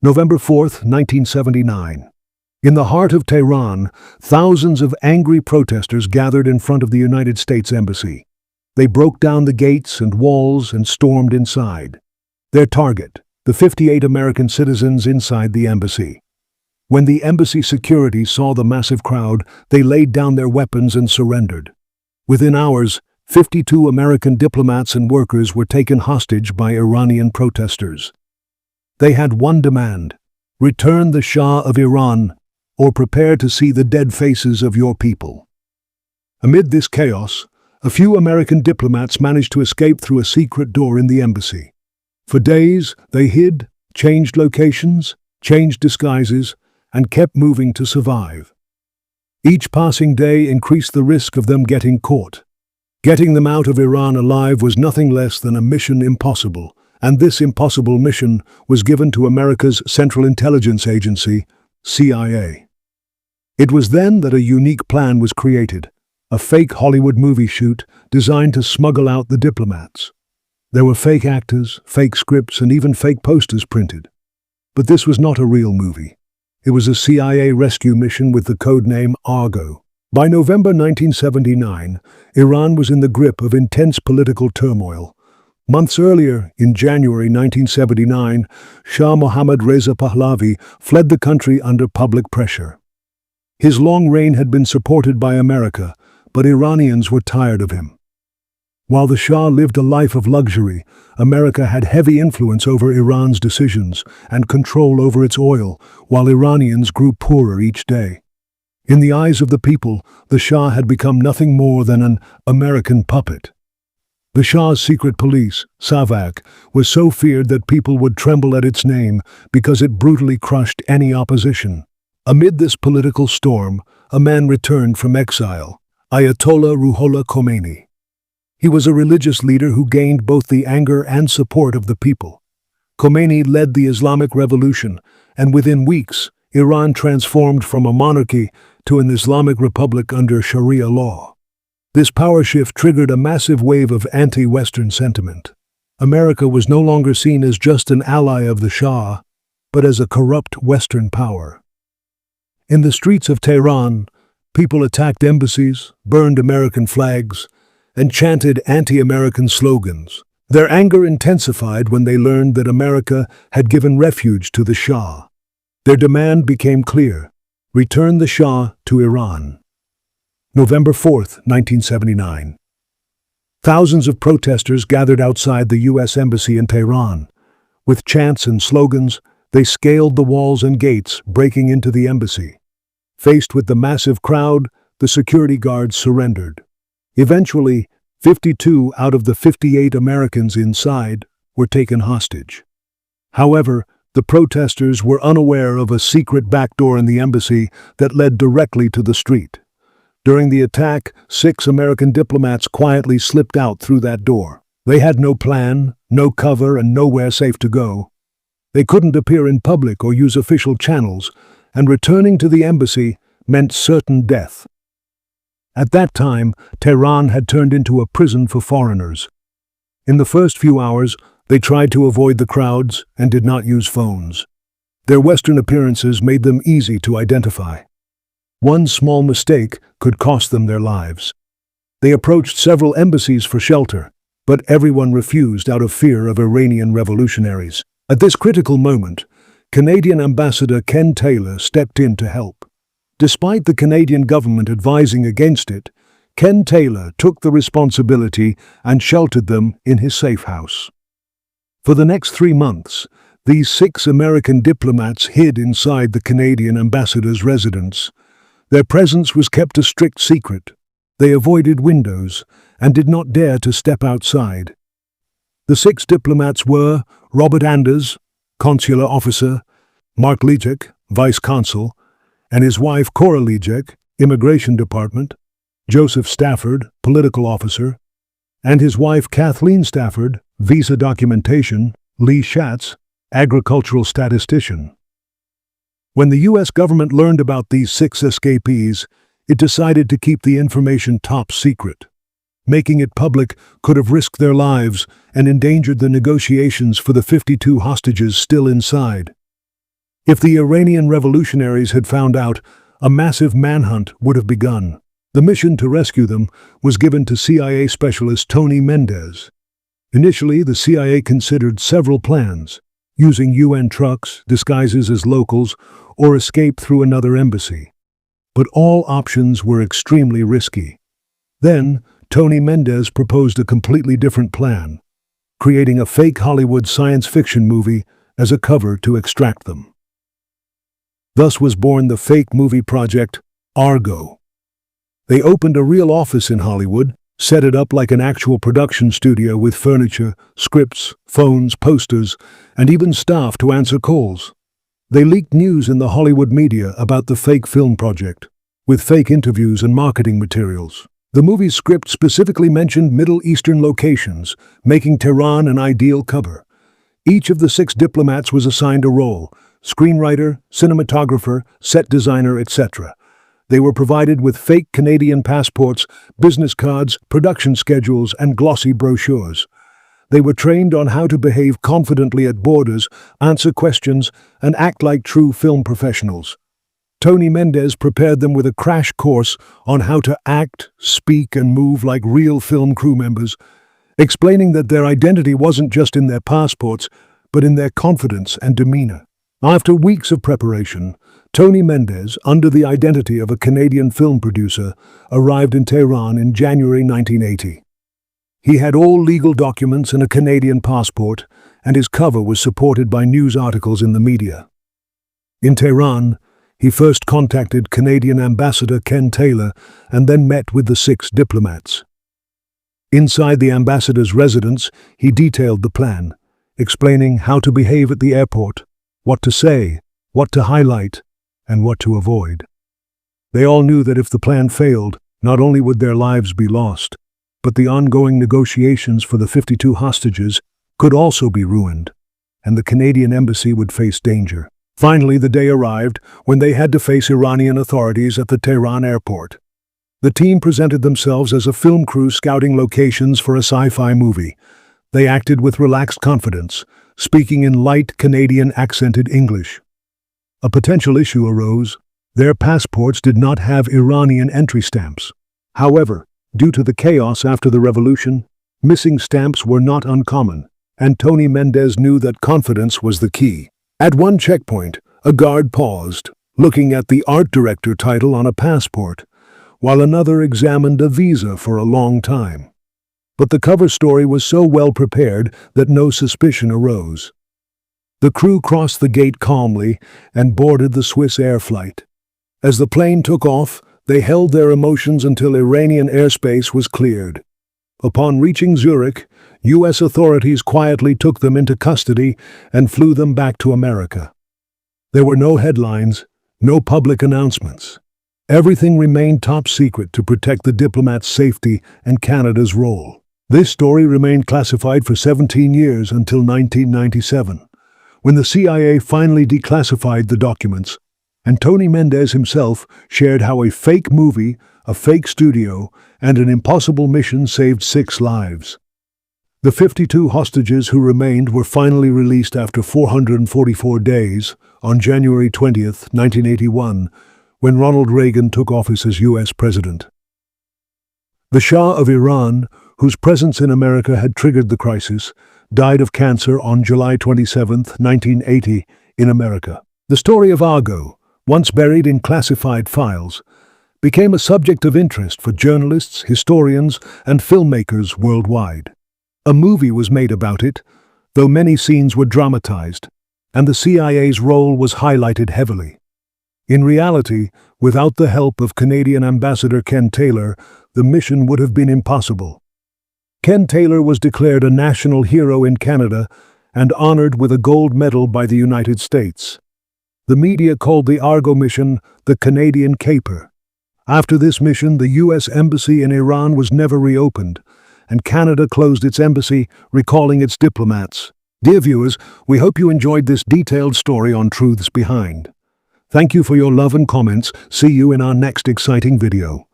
November 4, 1979. In the heart of Tehran, thousands of angry protesters gathered in front of the United States Embassy. They broke down the gates and walls and stormed inside. Their target, the 58 American citizens inside the embassy. When the embassy security saw the massive crowd, they laid down their weapons and surrendered. Within hours, 52 American diplomats and workers were taken hostage by Iranian protesters. They had one demand: return the Shah of Iran, or prepare to see the dead faces of your people. Amid this chaos, a few American diplomats managed to escape through a secret door in the embassy. For days, they hid, changed locations, changed disguises, and kept moving to survive. Each passing day increased the risk of them getting caught. Getting them out of Iran alive was nothing less than a mission impossible, and this impossible mission was given to America's Central Intelligence Agency, CIA. It was then that a unique plan was created, a fake Hollywood movie shoot designed to smuggle out the diplomats. There were fake actors, fake scripts, and even fake posters printed. But this was not a real movie. It was a CIA rescue mission with the code name Argo. By November 1979, Iran was in the grip of intense political turmoil. Months earlier, in January 1979, Shah Mohammad Reza Pahlavi fled the country under public pressure. His long reign had been supported by America, but Iranians were tired of him. While the Shah lived a life of luxury, America had heavy influence over Iran's decisions and control over its oil, while Iranians grew poorer each day. In the eyes of the people, the Shah had become nothing more than an American puppet. The Shah's secret police, Savak, was so feared that people would tremble at its name because it brutally crushed any opposition. Amid this political storm, a man returned from exile, Ayatollah Ruhollah Khomeini. He was a religious leader who gained both the anger and support of the people. Khomeini led the Islamic Revolution, and within weeks, Iran transformed from a monarchy to an Islamic republic under Sharia law. This power shift triggered a massive wave of anti-Western sentiment. America was no longer seen as just an ally of the Shah, but as a corrupt Western power. In the streets of Tehran, people attacked embassies, burned American flags, and chanted anti-American slogans. Their anger intensified when they learned that America had given refuge to the Shah. Their demand became clear: return the Shah to Iran. November 4, 1979. Thousands of protesters gathered outside the U.S. Embassy in Tehran. With chants and slogans, they scaled the walls and gates, breaking into the embassy. Faced with the massive crowd, the security guards surrendered. Eventually, 52 out of the 58 Americans inside were taken hostage. However, the protesters were unaware of a secret back door in the embassy that led directly to the street. During the attack, 6 American diplomats quietly slipped out through that door. They had no plan, no cover, and nowhere safe to go. They couldn't appear in public or use official channels, and returning to the embassy meant certain death. At that time, Tehran had turned into a prison for foreigners. In the first few hours, they tried to avoid the crowds and did not use phones. Their Western appearances made them easy to identify. One small mistake could cost them their lives. They approached several embassies for shelter, but everyone refused out of fear of Iranian revolutionaries. At this critical moment, Canadian Ambassador Ken Taylor stepped in to help. Despite the Canadian government advising against it, Ken Taylor took the responsibility and sheltered them in his safe house. For the next 3 months, these 6 American diplomats hid inside the Canadian ambassador's residence. Their presence was kept a strict secret. They avoided windows and did not dare to step outside. The 6 diplomats were Robert Anders, consular officer, Mark Lijek, vice consul, and his wife Cora Lijek, immigration department, Joseph Stafford, political officer, and his wife Kathleen Stafford, visa documentation, Lee Schatz, agricultural statistician. When the U.S. government learned about these 6 escapees, it decided to keep the information top secret. Making it public could have risked their lives and endangered the negotiations for the 52 hostages still inside. If the Iranian revolutionaries had found out, a massive manhunt would have begun. The mission to rescue them was given to CIA specialist Tony Mendez. Initially, the CIA considered several plans: using UN trucks, disguises as locals, or escape through another embassy. But all options were extremely risky. Then, Tony Mendez proposed a completely different plan: creating a fake Hollywood science fiction movie as a cover to extract them. Thus was born the fake movie project, Argo. They opened a real office in Hollywood, set it up like an actual production studio with furniture, scripts, phones, posters, and even staff to answer calls. They leaked news in the Hollywood media about the fake film project, with fake interviews and marketing materials. The movie's script specifically mentioned Middle Eastern locations, making Tehran an ideal cover. Each of the 6 diplomats was assigned a role: screenwriter, cinematographer, set designer, etc. They were provided with fake Canadian passports, business cards, production schedules, and glossy brochures. They were trained on how to behave confidently at borders, answer questions, and act like true film professionals. Tony Mendez prepared them with a crash course on how to act, speak, and move like real film crew members, explaining that their identity wasn't just in their passports, but in their confidence and demeanor. After weeks of preparation, Tony Mendez, under the identity of a Canadian film producer, arrived in Tehran in January 1980. He had all legal documents and a Canadian passport, and his cover was supported by news articles in the media. In Tehran, he first contacted Canadian Ambassador Ken Taylor and then met with the 6 diplomats. Inside the ambassador's residence, he detailed the plan, explaining how to behave at the airport, what to say, what to highlight, and what to avoid. They all knew that if the plan failed, not only would their lives be lost, but the ongoing negotiations for the 52 hostages could also be ruined, and the Canadian embassy would face danger. Finally, the day arrived when they had to face Iranian authorities at the Tehran airport. The team presented themselves as a film crew scouting locations for a sci-fi movie. They acted with relaxed confidence, speaking in light Canadian accented English. A potential issue arose. Their passports did not have Iranian entry stamps. However, due to the chaos after the revolution, missing stamps were not uncommon, and Tony Mendez knew that confidence was the key. At one checkpoint, a guard paused, looking at the art director title on a passport, while another examined a visa for a long time. But the cover story was so well prepared that no suspicion arose. The crew crossed the gate calmly and boarded the Swiss Air flight. As the plane took off, they held their emotions until Iranian airspace was cleared. Upon reaching Zurich, U.S. authorities quietly took them into custody and flew them back to America. There were no headlines, no public announcements. Everything remained top secret to protect the diplomats' safety and Canada's role. This story remained classified for 17 years until 1997, when the CIA finally declassified the documents, and Tony Mendez himself shared how a fake movie, a fake studio, and an impossible mission saved 6 lives. The 52 hostages who remained were finally released after 444 days on January 20, 1981, when Ronald Reagan took office as U.S. President. The Shah of Iran, whose presence in America had triggered the crisis, died of cancer on July 27, 1980, in America. The story of Argo, once buried in classified files, became a subject of interest for journalists, historians, and filmmakers worldwide. A movie was made about it, though many scenes were dramatized, and the CIA's role was highlighted heavily. In reality, without the help of Canadian Ambassador Ken Taylor, the mission would have been impossible. Ken Taylor was declared a national hero in Canada and honored with a gold medal by the United States. The media called the Argo mission the Canadian Caper. After this mission, the U.S. Embassy in Iran was never reopened, and Canada closed its embassy, recalling its diplomats. Dear viewers, we hope you enjoyed this detailed story on Truths Behind. Thank you for your love and comments. See you in our next exciting video.